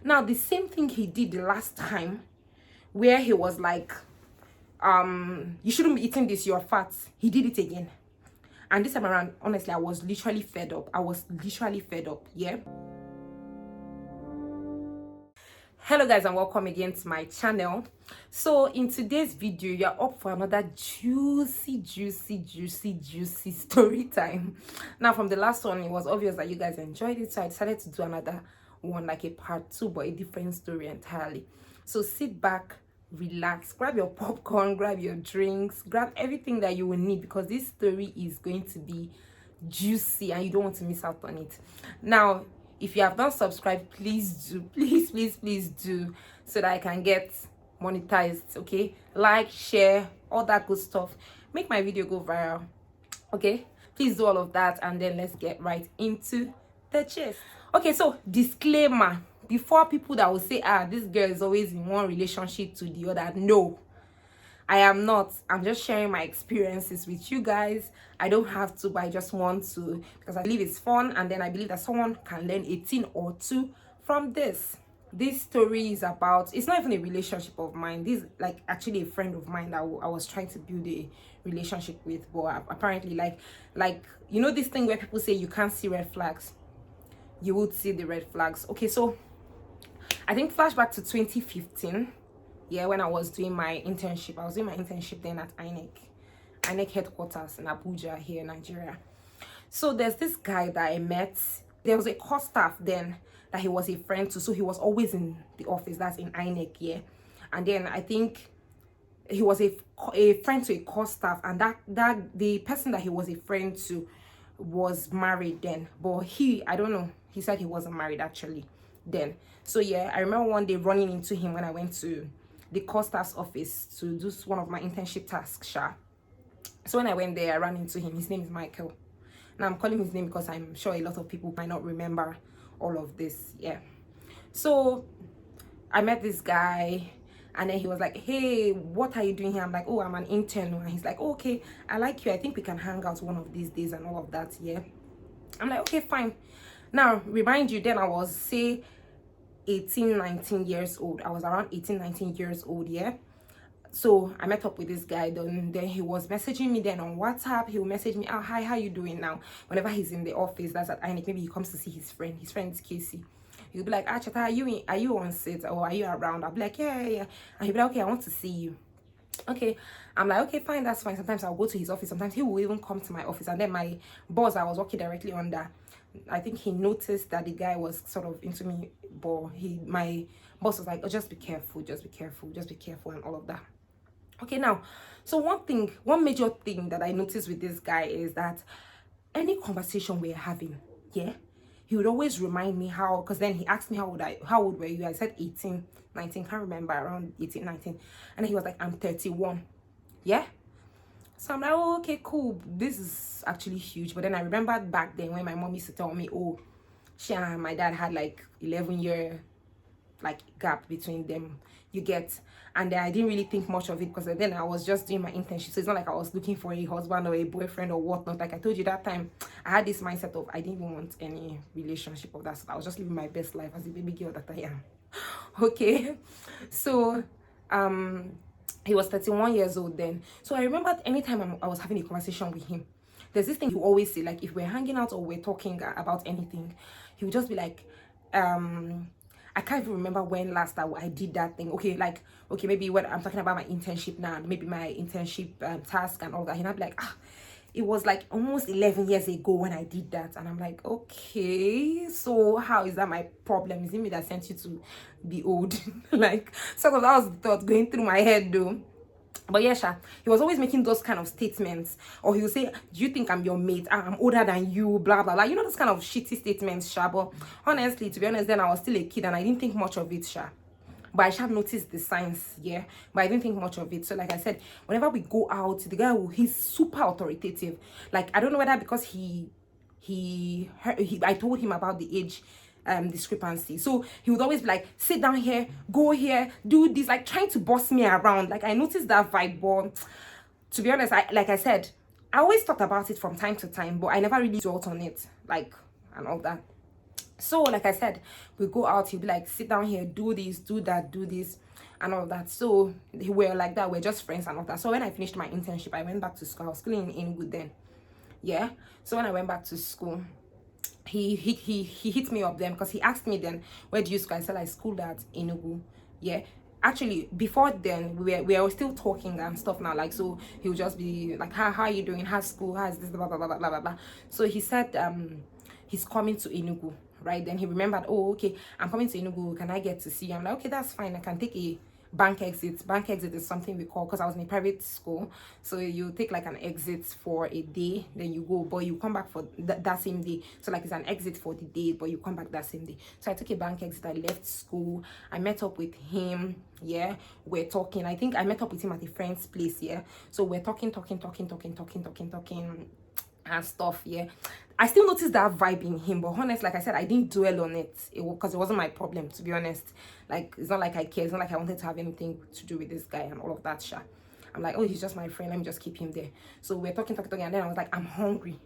Now, the same thing he did the last time, where he was like, you shouldn't be eating this, you're fat. He did it again. And this time around, honestly, I was literally fed up. Yeah. Hello guys, and welcome again to my channel. So in today's video, you're up for another juicy story time. Now, from the last one, it was obvious that you guys enjoyed it, so I decided to do another one, like a part 2, but a different story entirely. So sit back, relax, grab your popcorn, grab your drinks, grab everything that you will need, because this story is going to be juicy and you don't want to miss out on it. Now, if you have not subscribed, please do, please do, so that I can get monetized. Okay, like, share, all that good stuff, make my video go viral. Okay, please do all of that, and then let's get right into the gist. Okay, so disclaimer, before people that will say, this girl is always in one relationship to the other, no, I am not. I'm just sharing my experiences with you guys. I don't have to, but I just want to, because I believe it's fun, and then I believe that someone can learn a thing or two from this. This story is about, it's not even a relationship of mine. This is like actually a friend of mine that I was trying to build a relationship with, but apparently like you know this thing where people say you can't see red flags, you would see the red flags. Okay, so I think flashback to 2015. Yeah, when I was doing my internship. I was doing my internship then at INEC headquarters in Abuja, here in Nigeria. So there's this guy that I met. There was a course staff then that he was a friend to, so he was always in the office. That's in INEC, yeah. And then I think he was a friend to a course staff, and that the person that he was a friend to was married then, but I don't know, he said he wasn't married actually then. So yeah, I remember one day running into him when I went to the course staff's office to do one of my internship tasks. So when I went there, I ran into him. His name is Michael. Now I'm calling his name because I'm sure a lot of people might not remember all of this. Yeah. So I met this guy, and then he was like, hey, what are you doing here? I'm like, oh, I'm an intern. And he's like, oh, okay, I like you, I think we can hang out one of these days and all of that. Yeah. I'm like, okay, fine. Now remind you, then I was, say, 18-19 years old. I was around 18-19 years old. Yeah. So I met up with this guy. Then he was messaging me then on WhatsApp. He will message me, hi, how you doing now? Whenever he's in the office, that's at INEC, maybe he comes to see his friend. His friend is Casey. He'll be like, Chata, are you on set, or are you around? I'll be like, yeah. And he'll be like, okay, I want to see you. Okay. I'm like, okay, fine, that's fine. Sometimes I'll go to his office. Sometimes he will even come to my office. And then my boss, I was working directly under, I think he noticed that the guy was sort of into me, but my boss was like, oh, just be careful, and all of that. Okay, now, so one major thing that I noticed with this guy is that any conversation we're having, yeah, he would always remind me how, because then he asked me how old were you? I said 18, 19, can't remember, around 18, 19. And then he was like, I'm 31. Yeah. So I'm like, oh, okay, cool. This is actually huge. But then I remembered back then when my mom used to tell me, oh, she and my dad had like 11-year like gap between them, you get. And then I didn't really think much of it, because then I was just doing my internship. So it's not like I was looking for a husband or a boyfriend or whatnot. Like I told you that time, I had this mindset of I didn't even want any relationship of that sort. I was just living my best life as a baby girl that I am. Okay. So he was 31 years old then. So I remember anytime I was having a conversation with him, there's this thing he always say, like if we're hanging out or we're talking about anything, he would just be like, I can't even remember when last I did that thing. Okay, maybe when I'm talking about my internship now, maybe my internship task and all that, he'll be like, it was like almost 11 years ago when I did that. And I'm like, okay, so how is that my problem? Is it me that sent you to be old? Like, sort of, that was the thought going through my head though. But yeah, he was always making those kind of statements. Or he would say, do you think I'm your mate? I'm older than you, blah, blah, blah. You know, those kind of shitty statements, But honestly, to be honest, then I was still a kid and I didn't think much of it, But I noticed the signs, yeah. But I didn't think much of it. So like I said, whenever we go out, the guy he's super authoritative. Like, I don't know whether because I told him about the age discrepancy. So he would always be like, sit down here, go here, do this, like trying to boss me around. Like I noticed that vibe, but to be honest, like I said, I always thought about it from time to time, but I never really dwelt on it, like, and all that. So like I said, we go out, he'll be like, sit down here, do this, do that, do this, and all of that. So we're like that, we're just friends and all that. So when I finished my internship, I went back to school. I was still in Enugu then. Yeah. So when I went back to school, he hit me up then, because he asked me then, where do you school? I said I schooled at Enugu. Yeah. Actually, before then, we were still talking and stuff now. Like, so he would just be like, how are you doing? How's school? How's this? Blah blah blah blah blah blah. So he said he's coming to Enugu. Right then, he remembered, oh okay, I'm coming to Enugu, can I get to see you? I'm like, okay, that's fine, I can take a bank exit. Bank exit is something we call, because I was in a private school, so you take like an exit for a day, then you go, but you come back for that same day. So like, it's an exit for the day, but you come back that same day. So I took a bank exit, I left school, I met up with him. Yeah, we're talking. I think I met up with him at a friend's place. Yeah, so we're talking and stuff. Yeah, I still noticed that vibe in him, but honest, like I said, I didn't dwell on it, because it wasn't my problem, to be honest. Like, it's not like I care, it's not like I wanted to have anything to do with this guy and all of that shit. I'm like, oh, he's just my friend, let me just keep him there. So we're talking, and then I was like, I'm hungry.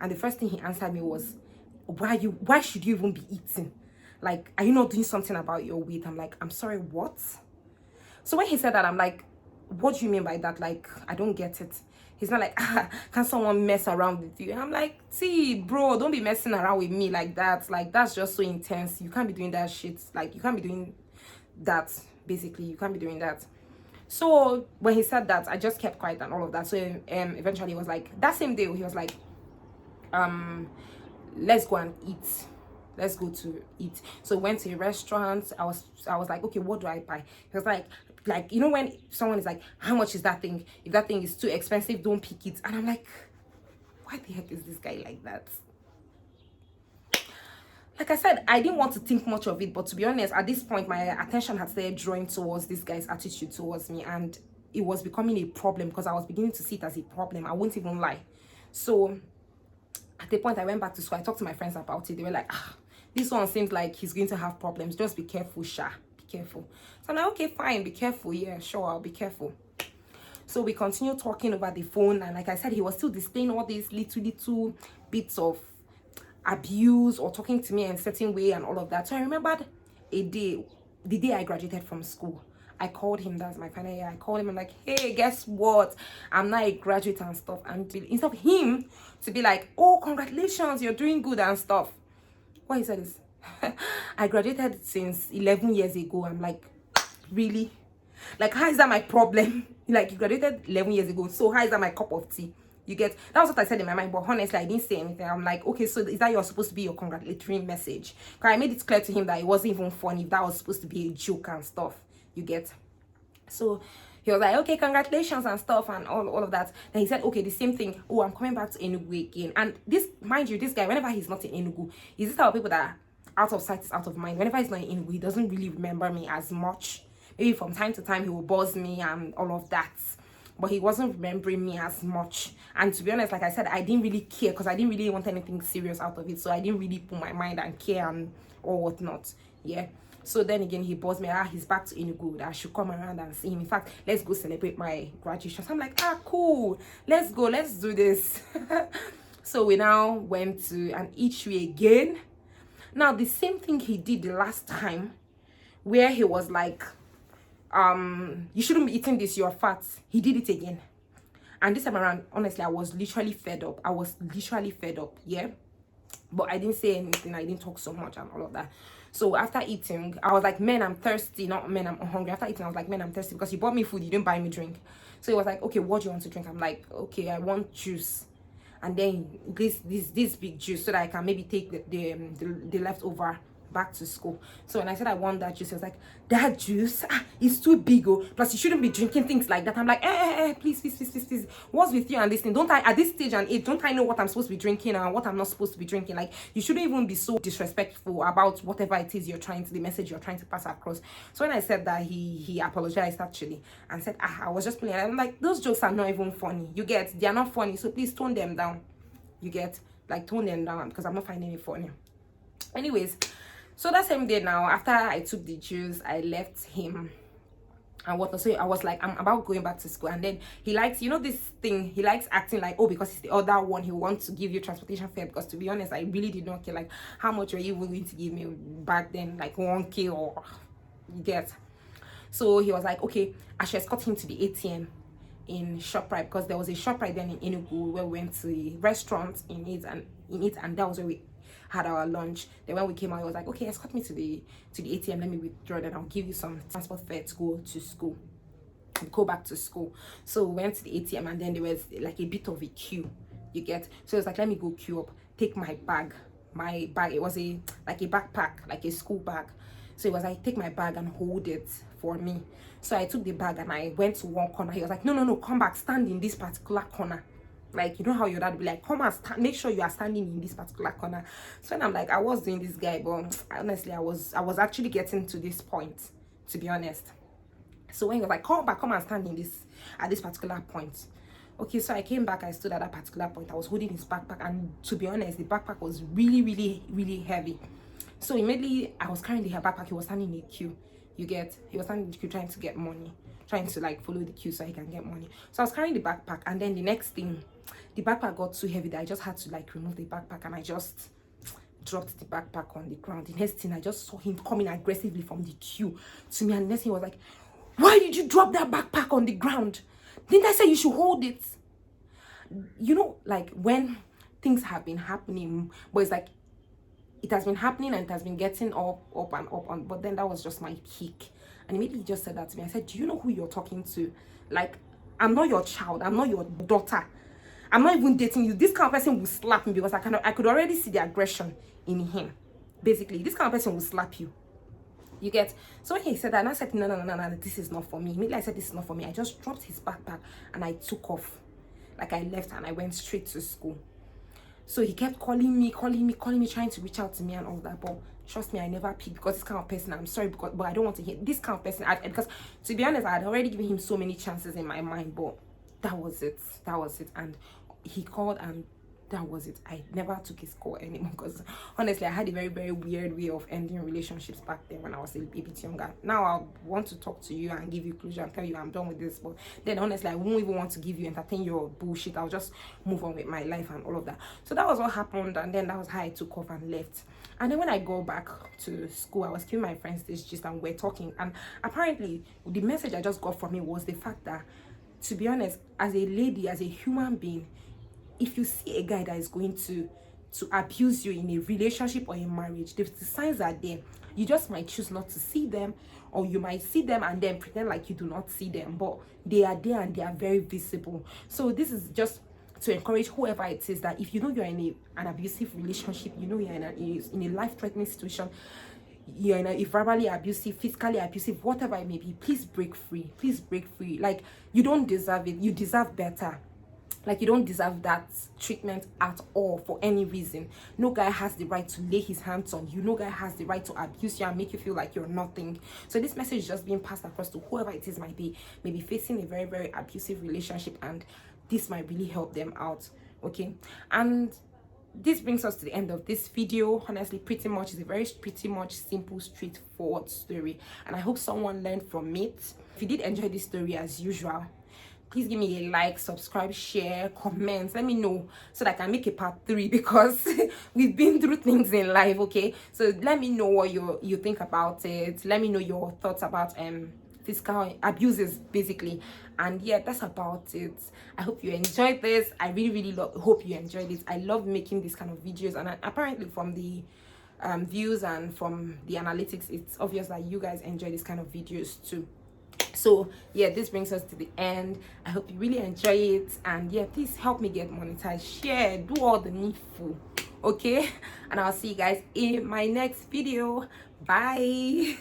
And the first thing he answered me was, why should you even be eating? Like, are you not doing something about your weight? I'm like, I'm sorry, what? So when he said that, I'm like, what do you mean by that? Like, I don't get it. He's not like, can someone mess around with you? And I'm like, see, bro, don't be messing around with me like that. Like, that's just so intense. You can't be doing that shit. Like, you can't be doing that. Basically, you can't be doing that. So when he said that, I just kept quiet and all of that. So eventually he was like, that same day, he was like, let's go and eat. Let's go to eat. So we went to a restaurant. I was like, okay, what do I buy? He was like, you know, when someone is like, how much is that thing? If that thing is too expensive, don't pick it. And I'm like, why the heck is this guy like that? Like I said, I didn't want to think much of it, but to be honest, at this point, my attention had started drawing towards this guy's attitude towards me, and it was becoming a problem, because I was beginning to see it as a problem. I won't even lie. So at the point I went back to school, I talked to my friends about it. They were like, this one seems like he's going to have problems. Just be careful, Sha. Be careful. So I'm like, okay, fine, be careful. Yeah, sure, I'll be careful. So we continued talking over the phone, and like I said, he was still displaying all these little bits of abuse, or talking to me in a certain way and all of that. So I remembered the day I graduated from school. I called him, that's my final year. I called him, I'm like, hey, guess what? I'm not a graduate and stuff. And instead of him to be like, oh, congratulations, you're doing good and stuff, what he said is, I graduated since 11 years ago. I'm like, really? Like, how is that my problem? Like, you graduated 11 years ago, so how is that my cup of tea? You get? That was what I said in my mind, but honestly, I didn't say anything. I'm like, okay, so is that you're supposed to be your congratulatory message? Because I made it clear to him that it wasn't even funny. That was supposed to be a joke and stuff. You get? So he was like, okay, congratulations and stuff and all of that. Then he said, okay, the same thing. Oh, I'm coming back to Enugu again. And this, mind you, this guy, whenever he's not in Enugu, he's this type of people that are out of sight is out of mind. Whenever he's not in Enugu, he doesn't really remember me as much. Maybe from time to time he will buzz me and all of that, but he wasn't remembering me as much. And to be honest, like I said, I didn't really care, because I didn't really want anything serious out of it. So I didn't really put my mind and care and or whatnot. Yeah. So then again, he buzzed me, he's back to Enugu, I should come around and see him. In fact, let's go celebrate my graduation. So I'm like, cool, let's go, let's do this. So we now went to an eatery again. Now the same thing he did the last time, where he was like, you shouldn't be eating this, you're fat. He did it again. And this time around, honestly, I was literally fed up. Yeah. But I didn't say anything, I didn't talk so much and all of that. So after eating, I was like, man, I'm thirsty, not man, I'm hungry. After eating, I was like, man, I'm thirsty, because you bought me food, you didn't buy me drink. So he was like, okay, what do you want to drink? I'm like, okay, I want juice. And then this big juice, so that I can maybe take the leftover back to school. So when I said I want that juice, he was like, that juice is too big, oh, plus you shouldn't be drinking things like that. I'm like, please, what's with you and this thing? Don't I, at this stage and age, don't I know what I'm supposed to be drinking and what I'm not supposed to be drinking? Like, you shouldn't even be so disrespectful about whatever it is you're trying to, the message you're trying to pass across. So when I said that, he apologized actually and said, I was just playing. I'm like, those jokes are not even funny, you get? They are not funny, so please tone them down. You get? Like, tone them down, because I'm not finding it funny. Anyways, so that same day now, after I took the juice, I left him. and what. So I was like, I'm about going back to school. And then he likes, you know, this thing, he likes acting like, oh, because he's the other one, he wants to give you transportation fare. Because to be honest, I really did not care like how much were you willing to give me back then, like 1K, or you get. So he was like, okay, I should escort him to the ATM in ShopRite, because there was a ShopRite then in Enugu where we went to a restaurant and that was where we had our lunch. Then when we came out, he was like, okay, escort me to the ATM, let me withdraw, then I'll give you some transport fare to go to school, go back to school. So we went to the ATM, and then there was like a bit of a queue, you get. So it was like, let me go queue up, take my bag. It was like a backpack, like a school bag. So it was like, take my bag and hold it for me. So I took the bag and I went to one corner. He was like, no, come back, stand in this particular corner. Like, you know how your dad would be like, come and make sure you are standing in this particular corner. So when I'm like, I was doing this guy, but honestly, I was actually getting to this point, to be honest. So when he was like, come back, come and stand in at this particular point. Okay, so I came back, I stood at that particular point. I was holding his backpack, and to be honest, the backpack was really, really, really heavy. So immediately I was carrying the backpack, he was standing in a queue. You get, he was standing in the queue trying to get money, trying to like follow the queue so he can get money. So I was carrying the backpack, and then the next thing, the backpack got too heavy that I just had to like remove the backpack, and I just dropped the backpack on the ground. The next thing, I just saw him coming aggressively from the queue to me, and the next thing he was like, why did you drop that backpack on the ground? Didn't I say you should hold it? You know, like when things have been happening, but it's like it has been happening and it has been getting up and up, but then that was just my peak. And immediately he just said that to me. I said, do you know who you're talking to? Like, I'm not your child, I'm not your daughter, I'm not even dating you. This kind of person will slap me, because I could already see the aggression in him. Basically, this kind of person will slap you. You get. So when he said that, and I said, no, this is not for me. Immediately I said, this is not for me. I just dropped his backpack and I took off. Like, I left and I went straight to school. So he kept calling me, trying to reach out to me and all that. But trust me, I never picked, because this kind of person, I'm sorry, but I don't want to hear this kind of person. Because to be honest, I had already given him so many chances in my mind, but that was it. And he called, and that was it. I never took his call anymore, because honestly, I had a very, very weird way of ending relationships back then when I was a bit younger. Now I want to talk to you and give you closure and tell you I'm done with this, but then honestly, I won't even want to entertain your bullshit. I'll just move on with my life and all of that. So that was what happened, and then that was how I took off and left. And then when I go back to school, I was giving my friends this gist, and we're talking, and apparently the message I just got from him was the fact that, to be honest, as a lady, as a human being, if you see a guy that is going to abuse you in a relationship or in marriage, the signs are there. You just might choose not to see them, or you might see them and then pretend like you do not see them, but they are there and they are very visible. So this is just to encourage whoever it is that if you know you're in an abusive relationship, you know you're in a life-threatening situation, you're in a verbally abusive, physically abusive, whatever it may be, please break free. Like, you don't deserve it. You deserve better. Like, you don't deserve that treatment at all for any reason. No guy has the right to lay his hands on you. No guy has the right to abuse you and make you feel like you're nothing. So this message is just being passed across to whoever it is might be facing a very, very abusive relationship, and this might really help them out. Okay, and this brings us to the end of this video. Honestly, pretty much simple, straightforward story, and I hope someone learned from it. If you did enjoy this story, as usual, please give me a like, subscribe, share, comment. Let me know so that I can make a part 3, because we've been through things in life. Okay, so let me know what you think about it. Let me know your thoughts about physical abuses, basically. And yeah, that's about it. I hope you enjoyed this. I really hope you enjoyed it. I love making these kind of videos, and apparently from the views and from the analytics, it's obvious that you guys enjoy this kind of videos too. So yeah, this brings us to the end. I hope you really enjoy it, and yeah, please help me get monetized, share, do all the needful. Okay, and I'll see you guys in my next video. Bye.